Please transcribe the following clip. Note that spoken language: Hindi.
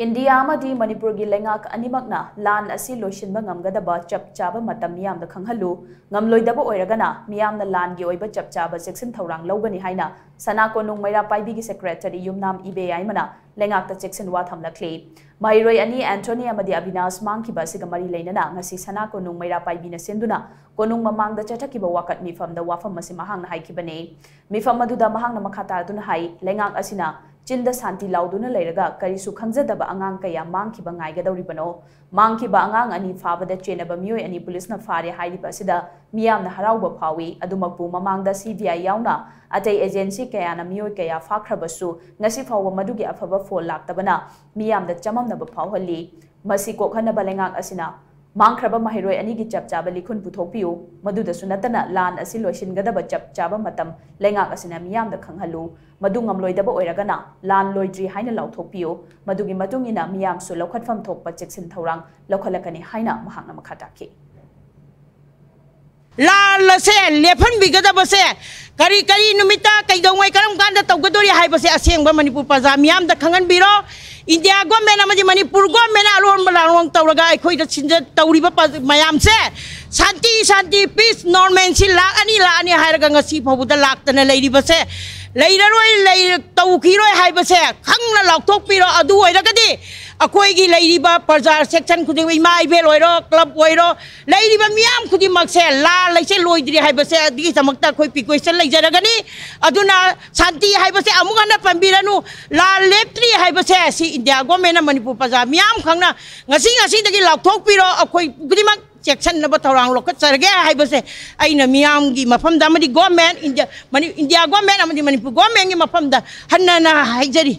इंडिया मणिपुर की लेंगाक अनिमकना लान असी लोइसिनबा ngamgadaba चप चाबा मतम मियामदा खंगहलु ngamloidaba ओइरगना मियामना लान की ओइबा चप चाबा सेक्शन थौरांग लौगनी हाइना सना कोनुंग मैरा पाइबी की सेक्रेटरी युमनाम इबे याइमना लेंगाकता सेक्शन वा थमलखले माइरोय अनि एंटोनी अमदी अविनाश मांगखिबा सिगा मरी लेनना ngasi सना कोनुंग मैरा पाइबीना सेंदुना कोनुंग ममांगदा चटकिबा वाकत मिफमदा वाफम मसि महांगना हाइखिबने मिफम मदुदा महांगना मखातारदुना हाइ लेंगाक असिना चिंद शांति लाउदुना लेरगा करिसु खंगजदबा अंगांग कया मांगखिबा ngaigadauribano मांगखिबा अंगांग अनि फाबदा चेनबा मियोय अनि पुलिसना फारे हाइरिबा सिदा मियामना हराउबा फावी अदुमकपु ममांगदा सीबीआई याउना अतै एजेंसी कयाना मियोय कया फाखरबसु ngasi फावबा मदुगी अफबा फोल लाक्तबना मियामदा चममनबा फावहल्ली मसि कोखनबा लेंगाक असिना मांगख्रबा महिरोय अनि की चपचाबा लिखुन पुथोकपियु मदुदसु नतना लान असि लोइसिनगदबा चपचाबा मतम लेंगाक असिना मियामदा खंगहलु मदु ngamloidaba oiragana lan loidri haina lauthokpiyo madugi matungina miyamsu lokhatfam thokpa cheksin thorang lokhalakani haina mahangna makhataki लाल से लेफन बिगदब से करी करी नुमिता कईदोंगै करम कांदा तौगदोरी हाइबसे असेंग मणिपुर प्रजा मियाम द खंगन बिरो इंडिया गवर्नमेंट अमजी मणिपुर गवर्नमेंट अलोन बलारोंग तौरगा अखोइ द सिंज तौरिबा मयाम से शांति शांति पीस नॉर्मल सि लानी हाइरगा ngasi फौबुदा लाक्तने लेरिबसे लेररोय ले तौखिरोय हाइबसे खंगना लाउथोकपिरो अदु ओइरगदि अखोइगी लेरिबा प्रजा सेक्शन खुदिंग इमा इबेल ओइरो क्लब ओइरो लेरिबा मियाम खुदिमक से ला लेसे लोइद्रि हाइबसे अदि समक्ता खोइ पिक्वेशन लेजरगनी अदुना शांति हाइबसे अमुगना पंबिरनु ला लेप्ट्रि हाइबसे सि इंडिया गवर्नमेंट मणिपुर प्रजा मियाम खंगना ngasi दगी लाउथोकपिरो अखोइ खुदिमक सेक्शन नब थौरांग लोकचरगे हाइबसे अइना मियाम की मफमदा मदि गवर्नमेंट इंडिया गवर्नमेंट अमदि मणिपुर गवर्नमेंट की मफमदा हन्ना हाइजरी।